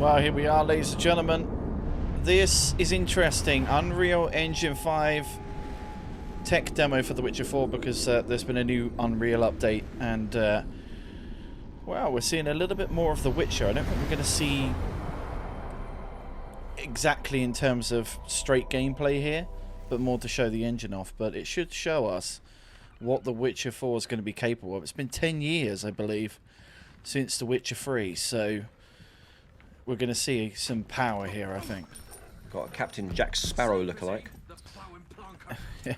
Well, here we are, ladies and gentlemen. This is interesting. Unreal Engine 5 tech demo for The Witcher 4 because there's been a new Unreal update and, well, we're seeing a little bit more of The Witcher. I don't think we're going to see exactly in terms of straight gameplay here, but more to show the engine off. But it should show us what The Witcher 4 is going to be capable of. It's been 10 years, I believe, since The Witcher 3, so we're going to see some power here, I think. Got a Captain Jack Sparrow lookalike. Yeah.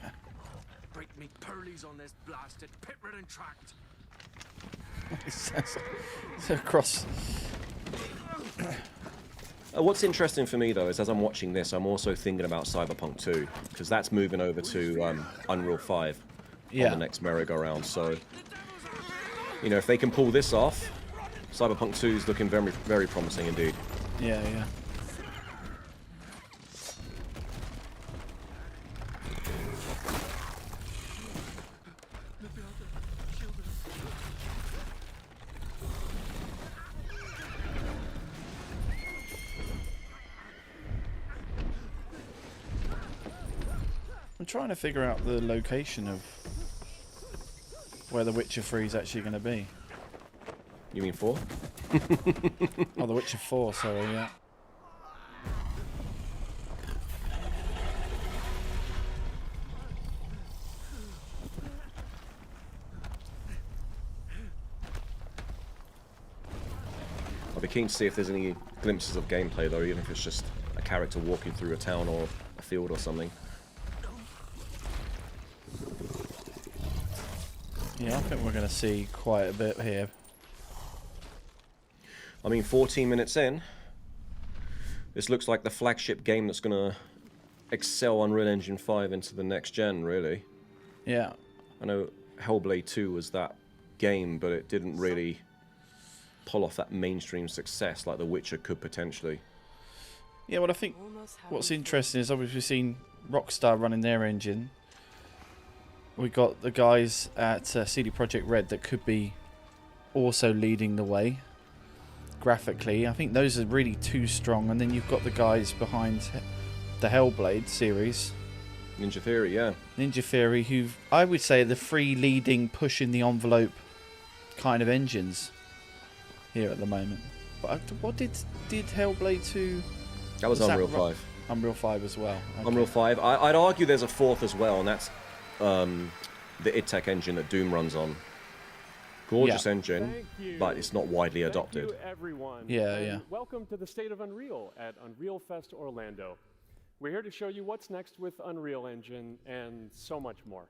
Break me pearlies on this blasted pit-ridden tract. It's across. What's interesting for me though is as I'm watching this, I'm also thinking about Cyberpunk 2 because that's moving over to Unreal 5 on the next merry-go-round. So, you know, if they can pull this off, Cyberpunk 2 is looking very, very promising indeed. Yeah, yeah. I'm trying to figure out the location of where The Witcher 3 is actually going to be. You mean 4? Oh, The Witcher 4, sorry, yeah. I'll be keen to see if there's any glimpses of gameplay though, even if it's just a character walking through a town or a field or something. Yeah, I think we're going to see quite a bit here. I mean, 14 minutes in, this looks like the flagship game that's going to excel Unreal Engine 5 into the next gen, really. Yeah. I know Hellblade 2 was that game, but it didn't really pull off that mainstream success like The Witcher could potentially. Yeah, well, I think what's interesting is obviously we've seen Rockstar running their engine. We got the guys at CD Projekt Red that could be also leading the way graphically. I think those are really too strong. And then you've got the guys behind the Hellblade series. Ninja Theory, yeah. Ninja Theory, who I would say are the free leading, pushing the envelope kind of engines here at the moment. But what did Hellblade 2? That was Unreal 5. Unreal 5 as well. Okay. Unreal 5. I'd argue there's a fourth as well, and that's the id Tech engine that Doom runs on. Gorgeous engine, but it's not widely adopted. Thank you, everyone. Yeah, yeah. Welcome to the State of Unreal at Unreal Fest Orlando. We're here to show you what's next with Unreal Engine and so much more.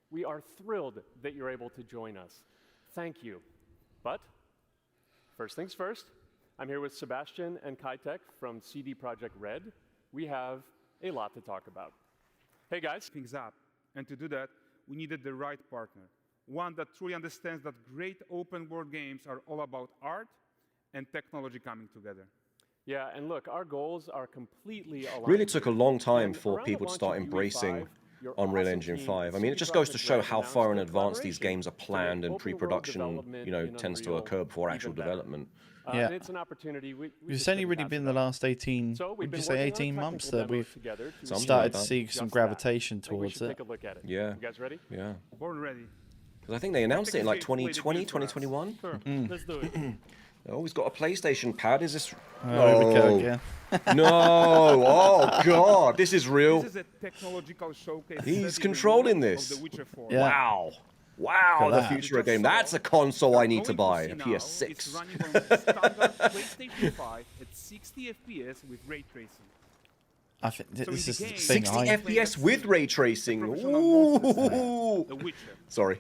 We are thrilled that you're able to join us. Thank you. But first things first, I'm here with Sebastian and Kitek from CD Projekt Red. We have a lot to talk about. Hey guys. Things up. And to do that, we needed the right partner. One that truly understands that great open world games are all about art and technology coming together. Yeah, and look, our goals are completely aligned. Really took a long time for Around people the to start launch of embracing UE5, your Unreal awesome Engine team, 5. I mean, it CD just goes to Projekt show Red how announced far in their advance these collaboration games are to make planned and open world pre-production, development you know, in tends to Unreal occur before actual even better. development. Yeah. And it's an opportunity we It's just only couldn't really pass been it the up. last 18, So would we've you been say working on 18 technical months that demos we've together to Something started like to that. see just some that. gravitation I think we towards should it. take a look at it. Yeah. You guys ready? Yeah. Born ready. Because I think they announced it in like 2020, 2021. Sure. Let's do it. Oh, he's got a PlayStation pad. Is this... Oh, here we go again. No! Oh, God! This is real. This is a technological showcase. He's set in the controlling world this. Of The Witcher 4. Yeah. Wow! Wow, Look the at that. future of game. That's a console I need to buy. A PS6. It's running on standard PlayStation 5 at 60 FPS with ray tracing. I think So this in is the the game, thing 60 I... FPS with ray tracing. Professional monster Ooh! The Witcher. Sorry.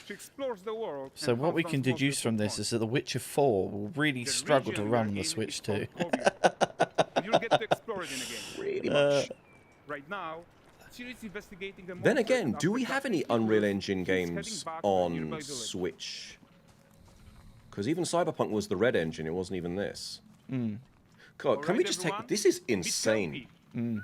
She explores the world. So and what we confronts can deduce monsters from for this fun. is that The Witcher 4 will really The struggle to region run we're the in Switch is 2. called Covia. And you'll get to explore it in a game. Pretty much. Right now, Sirius investigating a Then monster again, that do we after have any capturing Unreal Tiberius, Engine he's games heading back to a nearby on village. Switch? Because even Cyberpunk was the Red engine, it wasn't even this. God, can we Alright, just everyone, take... This is meet insane. Kelpie.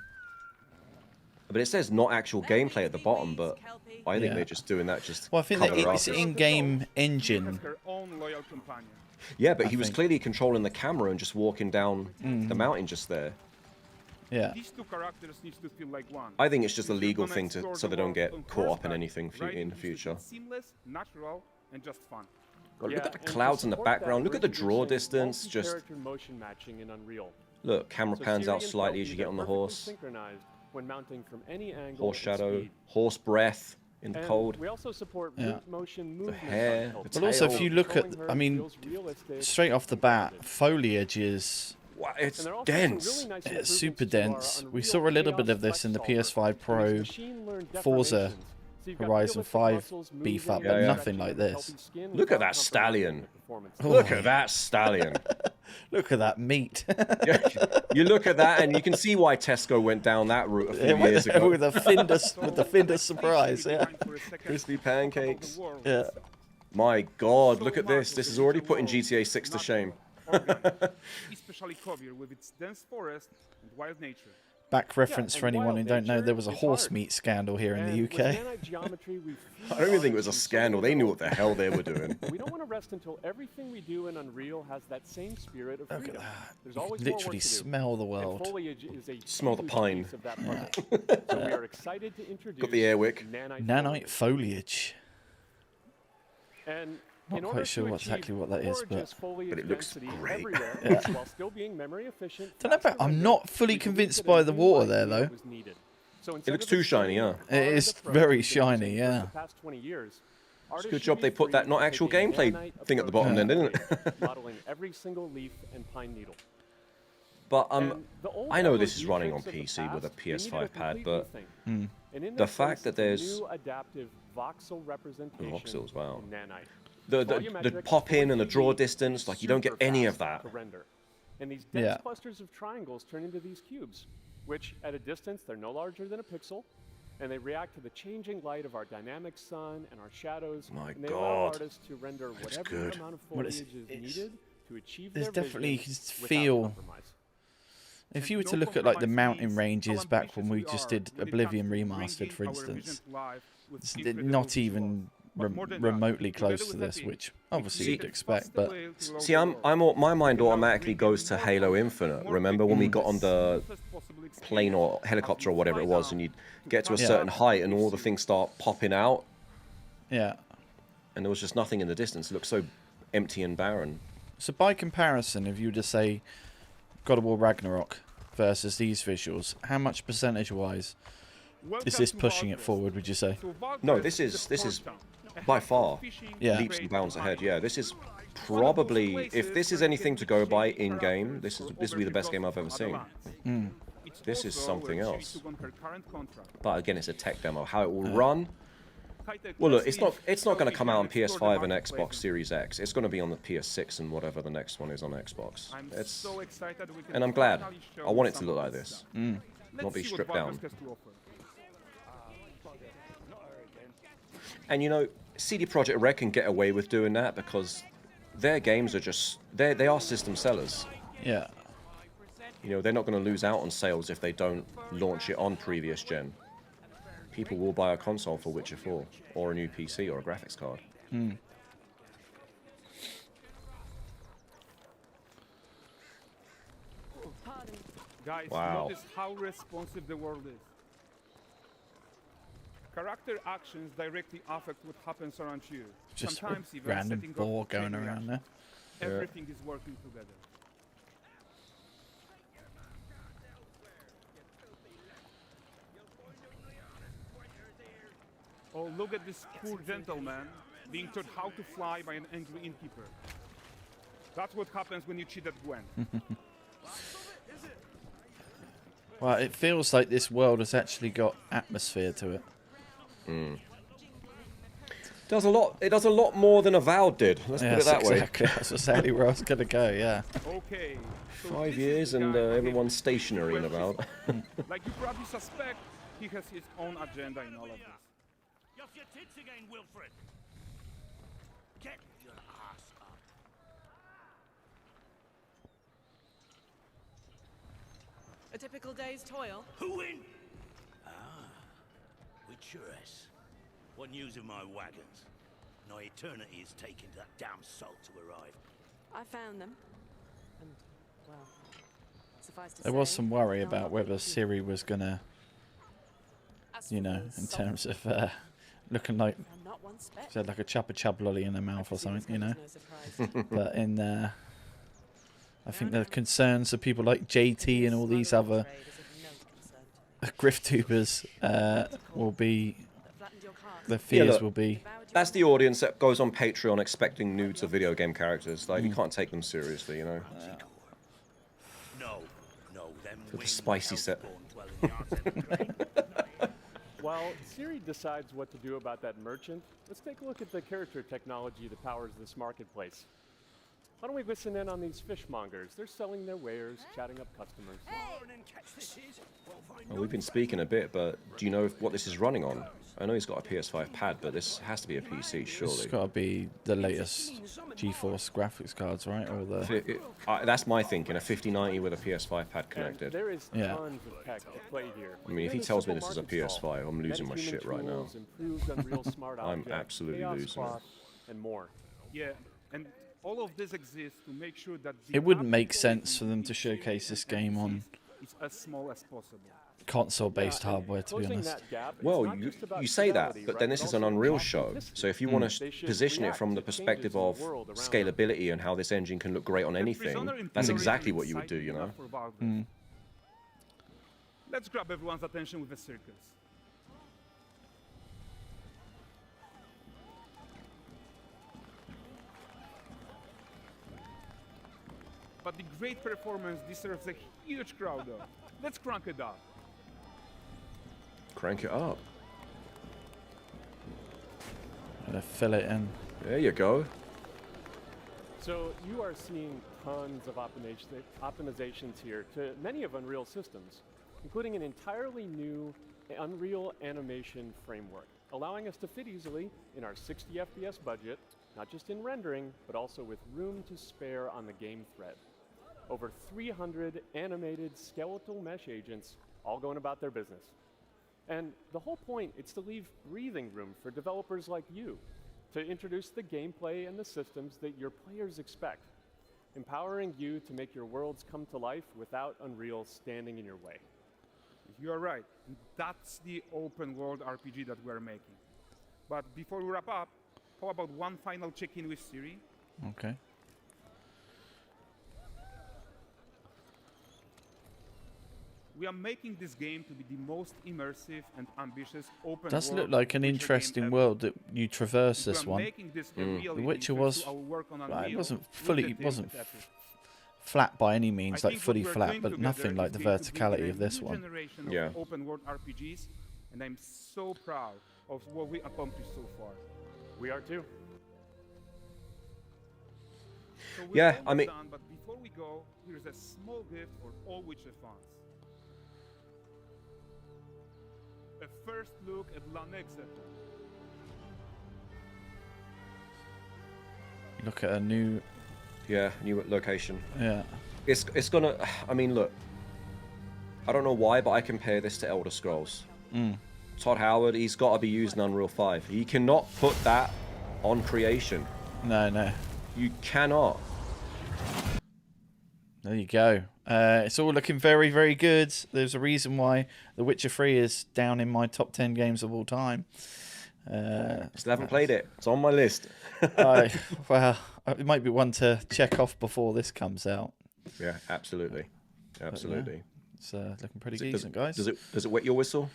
But it says not actual gameplay at the bottom, but I think Yeah. they're just doing that just Well, I think cover that her it's up. in-game Has engine. her own loyal companion. Yeah, but I he was think. clearly controlling the camera and just walking down the mountain just there. Yeah. These two characters need to feel like one. I think it's just a If you're legal gonna thing explore so the they don't world get on caught up in horseback, anything riding in the needs to be future. Seamless, natural, and just fun. God, Yeah, look at the and to clouds in the support that, background. Look we're at the draw introducing distance. Just multi-character motion matching in Unreal. look, camera So pans Siri out and slightly as you Kelpie, get on the they're perfectly horse. synchronized when mounting from any angle Horse and shadow, speed. horse breath in the And cold. we also support Yeah. root motion movement. hair, on the Kelpie. But also, if tail. you look at, Controlling her I mean, feels realistic straight off the and bat, grounded. foliage is Wow, it's And there are also some dense. really nice it's super improvements to our dense. We Unreal saw a little bit Chaos of this in the Flex PS5 Solver, and Pro, its machine-learned Forza deformations. So you've got Horizon realistic 5 muscles beef moving up, and but stretching nothing like on this. Kelpie's skin Look at without that stallion. compromising the performance. Oh. Look at that stallion. Look at that meat. You look at that and you can see why Tesco went down that route a few years ago. with the Findus surprise, yeah. Crispy pancakes. Yeah. My God, look at this. This is already putting GTA 6 to shame. Especially Kovier with its dense forest and wild nature. Back reference and for anyone who wild don't know, nature there was a is horse hard. meat scandal here in the And with UK. nanite geometry, we've I don't even think it was a fused scandal. They knew what the hell they were doing. We don't want to rest until everything we do in Unreal has that same spirit of Look at freedom. that. There's always Literally more work to do. smell the And world. foliage is a Smell the huge pine. piece of that puzzle. So we are excited to introduce Got the airwick. Nanite foliage. And Not in quite order sure to exactly achieve what that is, gorgeous foliage But it looks density great. everywhere, while still being memory efficient. Don't know about- faster I'm render, not fully we believe convinced that a by the new water there, idea though. was needed. So It instead looks of too the shiny, same yeah. It hard is approach very we've been shiny, using for yeah. the past 20 years, It's a artists good should job be they put free that not to actual take a gameplay nanite thing at the approach bottom Yeah. then, didn't it? modeling every single leaf and pine needle. But And the old I know this LOD is running on tricks of the PC with a past, they needed PS5 pad, complete but rethink. Hmm. And in the this fact sense, that it's a there's- new adaptive voxel representation voxels, wow. in nanite. the Volumetric, pop in and the draw 4D, distance, like you don't get super any of fast that. to render. And these dense Yeah. clusters of triangles turn into these cubes, which at a distance they're no larger than a pixel, and they react to the changing light of our dynamic sun and our shadows. My and they allow God. artists to render whatever good. amount of Well, foliage it's- is needed to achieve there's their definitely- vision you can without feel- compromise. If you were to No look at like the compromise mountain means ranges how back when ambitious we we just are did when it Oblivion comes to Remastered, for bringing our instance, vision to life with it's incredible not visuals. even But more than that, remotely together close to with this, that, which it obviously See- you'd created expect, faster but way to load See, the I'm world. my mind We can now automatically bring goes to more Halo content, Infinite. more Remember when we got on the smoothest possible plane or experience helicopter or as we whatever it fly was, down and you'd to get to a cut certain down height and the all the sea. things start popping out, yeah. and there was just nothing in the distance. It looked so empty and barren. So by comparison, if you were to say God of War Ragnarok versus these visuals, how much percentage-wise Welcome is this to pushing it Wildest. forward, would you say? So Wildest No, this a is port town, a by hub for far fishing, Yeah. leaps trade, and bounds and ahead. mining. Yeah, this is One of those probably, if places this is where you anything get to go by shady in game, characters this or will be the best game I've ever overdeveloped seen. from other lands. It's This is also something where she else. took on her current contract. But again, it's a tech demo. How it will run? High-tech Well, look, Leaf it's not going to so come we out can on explore the PS5 and marketplace. Xbox Series X. It's going to be on the PS6 and whatever the next one is on Xbox. I'm It's so excited we can and I'm glad. finally show I want it to some look of like this this. stuff. Mm. Let's Not be see stripped what down. Wildest has to offer. And you know, CD Projekt Red can get away with doing that because their games are just they are system sellers. Yeah. You know, they're not going to lose out on sales if they don't launch it on previous gen. People will buy a console for Witcher 4 or a new PC or a graphics card. Guys, Wow. notice how responsive the world is. Character actions directly affect what happens around you. Just a Sometimes even random setting up boar a chain going around reaction. there. Everything is working together. Oh, look at this poor gentleman being taught how to fly by an angry innkeeper. That's what happens when you cheat at Gwen. Well, it feels like this world has actually got atmosphere to it. Does a lot. It does a lot more than Avowed did. Let's put it Yes, that way. exactly. That's exactly where I was going to go, yeah. Okay. So 5 this is years the and guy behind everyone's this stationary in well Avowed. Like you probably suspect, he has his own agenda in all of this. You're off your tits again, Wilfred. Get your ass up. A typical day's toil. Who in? Ah, Curious. What news of my wagons? No eternity is taking that damn salt to arrive. I found them. And, well, suffice to There was say, some worry they'll about not whether be Siri was gonna, as you for know, the in salt, terms of looking like found not one speck. she had like a chuppa chub lolly in her I mouth can or see this something, you know. comes as no surprise. But in I think the concerns of people like JT and all these other Trade is of no concern to me. grift tubers will be, That flattened your cart. the fears look, will be. Devoured your That's the audience that goes on Patreon expecting nudes of video game characters. Like, you can't take them seriously, you know? No, them the winged spicy set. hellspawn dwell in the arse end of the crane. While Siri decides what to do about that merchant, let's take a look at the character technology that powers this marketplace. Why don't we listen in on these fishmongers? They're selling their wares, chatting up customers. Well, we've been speaking a bit, but do you know what this is running on? I know he's got a PS5 pad, but this has to be a PC, It's surely. got to be the latest GeForce graphics cards, right? Or the That's my thinking, a 5090 with a PS5 pad And connected. there is Yeah. tons of tech at play here. I mean, if he Even tells me simple this is a market stall, PS5, I'm losing my metahuman shit right now. tools, improved Unreal Smart I'm Object, absolutely chaos losing it. cloth, and more. Yeah, and all of this exists to make sure that the It wouldn't make graphical sense for them to PCs showcase this and game on NPCs is as small as possible. console-based Yeah, and hardware, to be closing honest. that gap, it's Well, not just about you say that, fidelity, but right, then this is an also Unreal show. authenticity. So if you want They to should position it react from the to changes perspective in the of world around them. scalability and how this engine can look great on The anything, Prisoner that's Imperium exactly is what you would do, you exciting know? enough for Wildest. Let's grab everyone's attention with a circus. But the great performance deserves a huge crowd though. Let's crank it up. Crank it up. Gonna fill it in. There you go. So you are seeing tons of optimizations here to many of Unreal systems, including an entirely new Unreal animation framework, allowing us to fit easily in our 60 FPS budget, not just in rendering, but also with room to spare on the game thread. Over 300 animated skeletal mesh agents all going about their business. And the whole point is to leave breathing room for developers like you to introduce the gameplay and the systems that your players expect, empowering you to make your worlds come to life without Unreal standing in your way. You are right. That's the open world RPG that we're making. But before we wrap up, how about one final check-in with Siri? Okay. We are making this game to be the most immersive and ambitious open Does world look like an Witcher game interesting ever. world that you traverse We this are one. making this a reality The Witcher thanks was, to our work on well, it Unreal wasn't with fully, the it team wasn't at Epic. flat by any means, I like think fully what we're flat, doing but together nothing like is the going to bring verticality a of this new one. generation of Yeah. open world RPGs, and I'm so proud of what we accomplished so far. We are too. So we're Yeah, almost I mean- done, but before we go, here's a small gift for all Witcher fans. A first look at Lanexet. Look at a new, Yeah, new location. yeah. It's gonna. I mean, look. I don't know why, but I compare this to Elder Scrolls. Todd Howard, he's got to be using Unreal 5. He cannot put that on creation. No, no. You cannot. There you go. It's all looking very, very good. There's a reason why The Witcher 3 is down in my top 10 games of all time. Still haven't played it. It's on my list. Well, it might be one to check off before this comes out. Yeah, absolutely, absolutely. It's looking pretty Does decent, guys. Does it wet your whistle?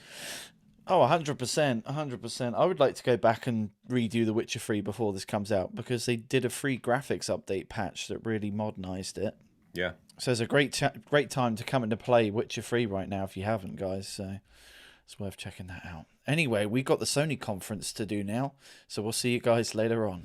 Oh, 100%, 100%. I would like to go back and redo The Witcher 3 before this comes out because they did a free graphics update patch that really modernized it. Yeah. So it's a great time to come into play Witcher 3 right now if you haven't, guys. So it's worth checking that out. Anyway, we've got the Sony conference to do now, so we'll see you guys later on.